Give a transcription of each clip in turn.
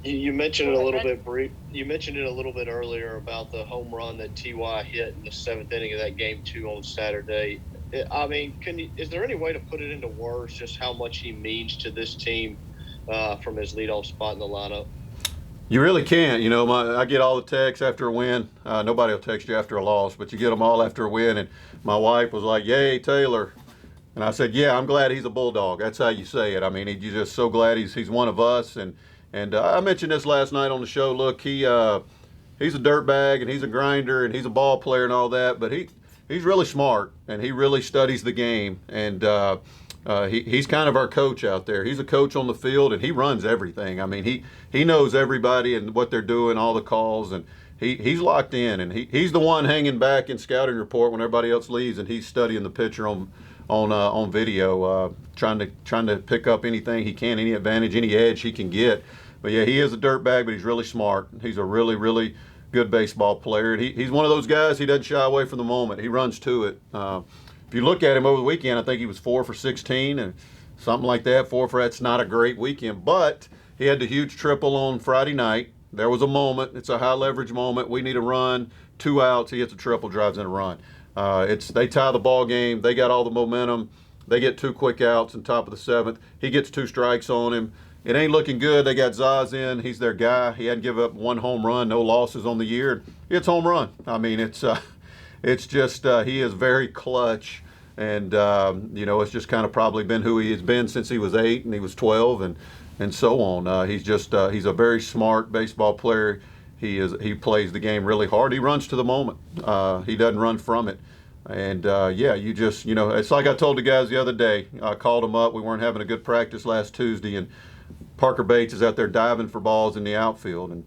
You mentioned it a little bit You mentioned it a little bit earlier about the home run that Ty hit in the seventh inning of that game two on Saturday. I mean, is there any way to put it into words just how much he means to this team from his leadoff spot in the lineup? You really can't. I get all the texts after a win. Nobody will text you after a loss, but you get them all after a win. And my wife was like, "Yay, Taylor!" And I said, "Yeah, I'm glad he's a Bulldog." That's how you say it. I mean, you're just so glad he's one of us. And I mentioned this last night on the show. Look, he's a dirtbag and he's a grinder and he's a ball player and all that, but he's really smart and he really studies the game. And he's kind of our coach out there. He's a coach on the field and he runs everything. I mean, he knows everybody and what they're doing, all the calls, and he's locked in, and he's the one hanging back in scouting report when everybody else leaves, and he's studying the pitcher on video, trying to pick up anything he can, any advantage, any edge he can get. But yeah, he is a dirtbag, but he's really smart. He's a really, really good baseball player, and he's one of those guys. He doesn't shy away from the moment. He runs to it. If you look at him over the weekend, I think he was 4 for 16 and something like that. That's not a great weekend, but he had the huge triple on Friday night. There was a moment. It's a high leverage moment. We need a run. 2 outs. He hits a triple, drives in a run. They tie the ball game. They got all the momentum. They get 2 quick outs in top of the seventh. He gets 2 strikes on him. It ain't looking good. They got Zaz in. He's their guy. He hadn't given up one home run, no losses on the year. It's home run. I mean, it's just he is very clutch, and it's just kind of probably been who he has been since he was 8 and he was 12 and so on. He's a very smart baseball player. He plays the game really hard. He runs to the moment. He doesn't run from it. And it's like I told the guys the other day. I called them up. We weren't having a good practice last Tuesday, and Parker Bates is out there diving for balls in the outfield. And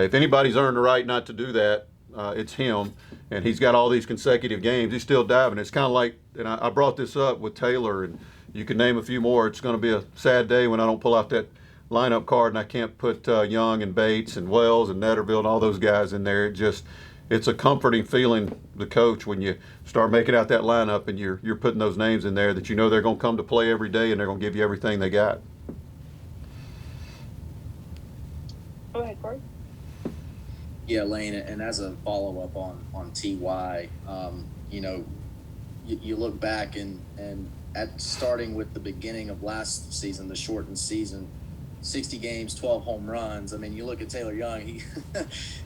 if anybody's earned the right not to do that, it's him. And he's got all these consecutive games. He's still diving. It's kind of like, and I brought this up with Taylor, and you can name a few more. It's going to be a sad day when I don't pull out that lineup card and I can't put Young and Bates and Wells and Netterville and all those guys in there. It's a comforting feeling, the coach, when you start making out that lineup and you're putting those names in there that you know they're going to come to play every day and they're going to give you everything they got. Go ahead, Corey. Yeah, Lane, and as a follow-up on Ty, you look back and at starting with the beginning of last season, the shortened season, 60 games, 12 home runs. I mean, you look at Taylor Young,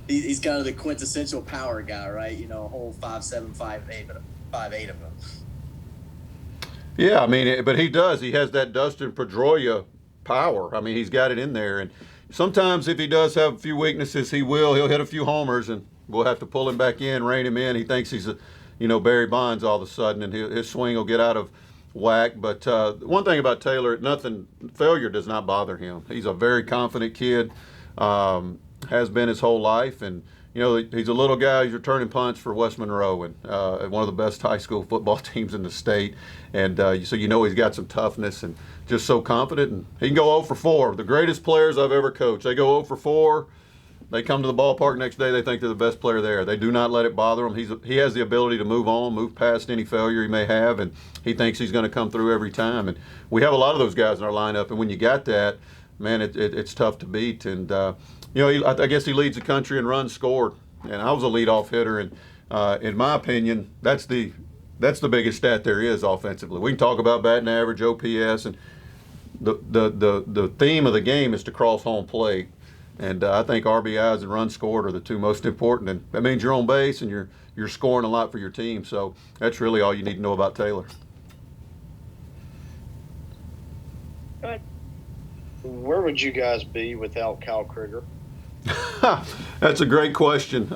he's kind of the quintessential power guy, right? A whole 5'7", 5'8", but 5'8" of them. Yeah, I mean, but he does. He has that Dustin Pedroia power. I mean, he's got it in there. And sometimes if he does have a few weaknesses, he'll hit a few homers, and we'll have to pull him back in, rein him in. He thinks he's Barry Bonds all of a sudden, and his swing will get out of whack. But one thing about Taylor, failure does not bother him. He's a very confident kid, has been his whole life, and he's a little guy. He's returning punts for West Monroe, and one of the best high school football teams in the state. And so he's got some toughness and just so confident. And he can go 0 for 4. The greatest players I've ever coached, they go 0 for 4. They come to the ballpark next day, they think they're the best player there. They do not let it bother him. He has the ability to move on, move past any failure he may have, and he thinks he's going to come through every time. And we have a lot of those guys in our lineup, and when you got that, man, it's tough to beat. And I guess he leads the country in runs scored, and I was a leadoff hitter, and in my opinion, that's the biggest stat there is offensively. We can talk about batting average, OPS, and the theme of the game is to cross home plate. And I think RBIs and runs scored are the two most important, and that means you're on base and you're scoring a lot for your team. So that's really all you need to know about Taylor. Go ahead. Where would you guys be without Kyle Krieger? That's a great question.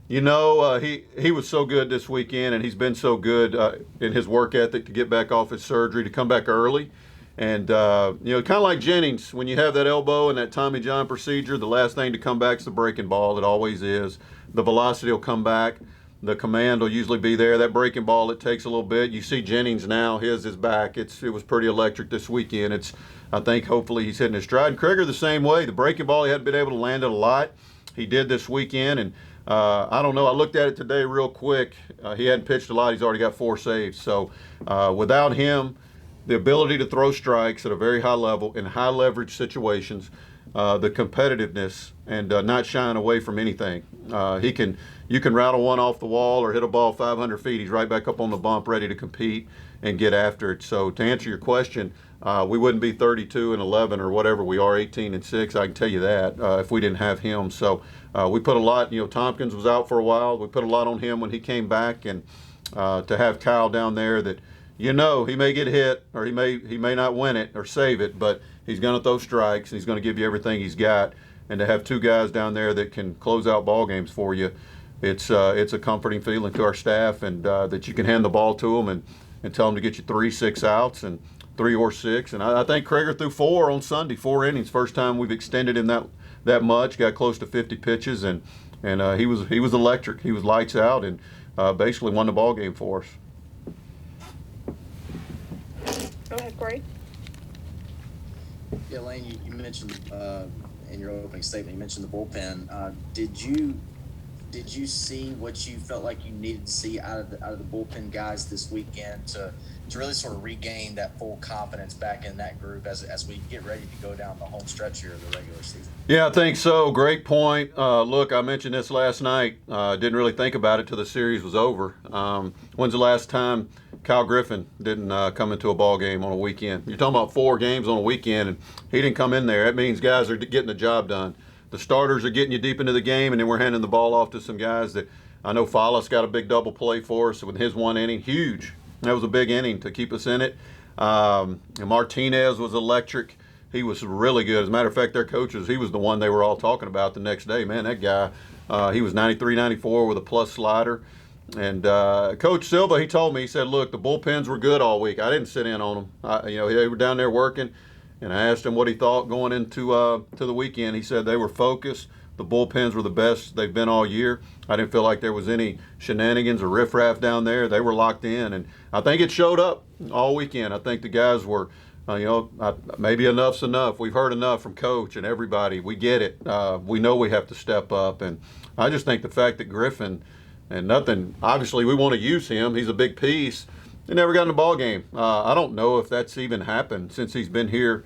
He was so good this weekend, and he's been so good in his work ethic to get back off his surgery, to come back early. And, kind of like Jennings, when you have that elbow and that Tommy John procedure, the last thing to come back is the breaking ball. It always is. The velocity will come back. The command will usually be there. That breaking ball, it takes a little bit. You see Jennings now, his is back. It was pretty electric this weekend. I think hopefully he's hitting his stride. And Krieger the same way. The breaking ball, he hadn't been able to land it a lot. He did this weekend, and I don't know. I looked at it today real quick. He hadn't pitched a lot. He's already got 4 saves. So without him, the ability to throw strikes at a very high level in high leverage situations, the competitiveness and not shying away from anything. You can rattle one off the wall or hit a ball 500 feet. He's right back up on the bump, ready to compete and get after it. So to answer your question, we wouldn't be 32-11 or whatever we are, 18-6. I can tell you that if we didn't have him. So we put a lot. Tompkins was out for a while. We put a lot on him when he came back, and to have Kyle down there that he may get hit or he may not win it or save it, but he's going to throw strikes and he's going to give you everything he's got. And to have two guys down there that can close out ball games for you, it's a comforting feeling to our staff, and that you can hand the ball to them and tell them to get you 3-6 outs and 3 or 6. And I think Krager threw 4 on Sunday, 4 innings. First time we've extended him that much. Got close to 50 pitches, and he was electric. He was lights out, and basically won the ball game for us. Go ahead, Corey. Yeah, Lane, you mentioned in your opening statement, you mentioned the bullpen. Did you see what you felt like you needed to see out of the bullpen guys this weekend to really sort of regain that full confidence back in that group as we get ready to go down the home stretch here of the regular season? Yeah, I think so. Great point. Look, I mentioned this last night. Didn't really think about it till the series was over. When's the last time Kyle Griffin didn't come into a ball game on a weekend? You're talking about 4 games on a weekend, and he didn't come in there. That means guys are getting the job done. The starters are getting you deep into the game, and then we're handing the ball off to some guys that I know Follis got a big double play for us with his 1 inning. Huge. That was a big inning to keep us in it. And Martinez was electric. He was really good. As a matter of fact, their coaches, he was the one they were all talking about the next day. Man, that guy, he was 93, 94 with a plus slider. And Coach Silva, he told me, he said, look, the bullpens were good all week. I didn't sit in on them. They were down there working. And I asked him what he thought going into to the weekend. He said they were focused. The bullpens were the best they've been all year. I didn't feel like there was any shenanigans or riffraff down there. They were locked in, and I think it showed up all weekend. I think the guys were, maybe enough's enough. We've heard enough from Coach and everybody. We get it. We know we have to step up, and I just think the fact that Griffin and nothing. Obviously, we want to use him. He's a big piece. He never got in a ball game. I don't know if that's even happened since he's been here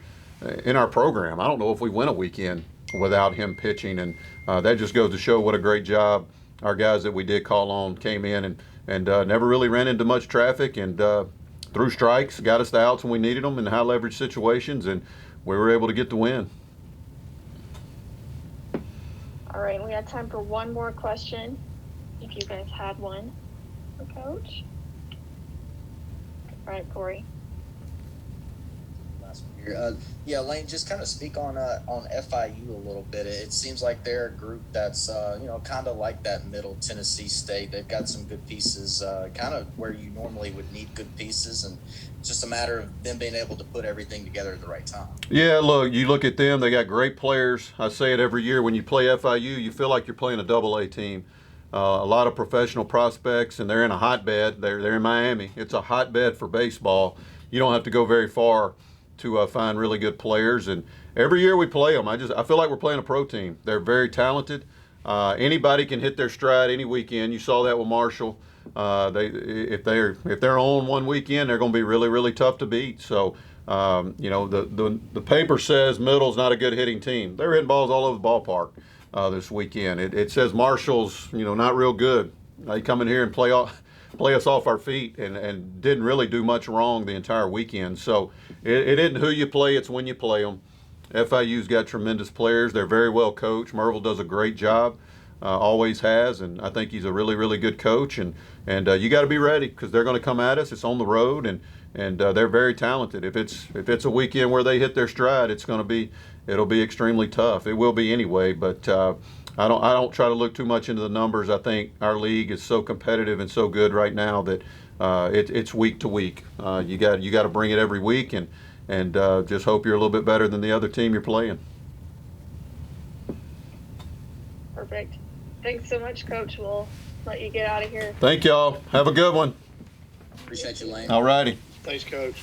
in our program. I don't know if we win a weekend without him pitching, and that just goes to show what a great job our guys that we did call on came in and never really ran into much traffic and threw strikes, got us the outs when we needed them in high leverage situations, and we were able to get the win. All right, we have time for one more question, if you guys had one for Coach. All right, Corey. Last one here. Yeah, Lane, just kind of speak on FIU a little bit. It seems like they're a group that's kind of like that Middle Tennessee State. They've got some good pieces, kind of where you normally would need good pieces, and it's just a matter of them being able to put everything together at the right time. Yeah, look, you look at them. They got great players. I say it every year. When you play FIU, you feel like you're playing a AA team. A lot of professional prospects, and they're in a hotbed. They're in Miami. It's a hotbed for baseball. You don't have to go very far to find really good players. And every year we play them. I feel like we're playing a pro team. They're very talented. Anybody can hit their stride any weekend. You saw that with Marshall. If they're on one weekend, they're going to be really, really tough to beat. So the paper says Middle's not a good hitting team. They're hitting balls all over the ballpark. This weekend. It says Marshall's, not real good. They come in here and play us off our feet and didn't really do much wrong the entire weekend. So it isn't who you play, it's when you play them. FIU's got tremendous players. They're very well coached. Merville does a great job, always has, and I think he's a really, really good coach. And you got to be ready because they're going to come at us. It's on the road, and they're very talented. If it's a weekend where they hit their stride, it'll be extremely tough. It will be anyway, but I don't try to look too much into the numbers. I think our league is so competitive and so good right now that it's week to week. You got to bring it every week and just hope you're a little bit better than the other team you're playing. Perfect. Thanks so much, Coach. We'll let you get out of here. Thank y'all. Have a good one. Appreciate you, Lane. All righty. Thanks, Coach.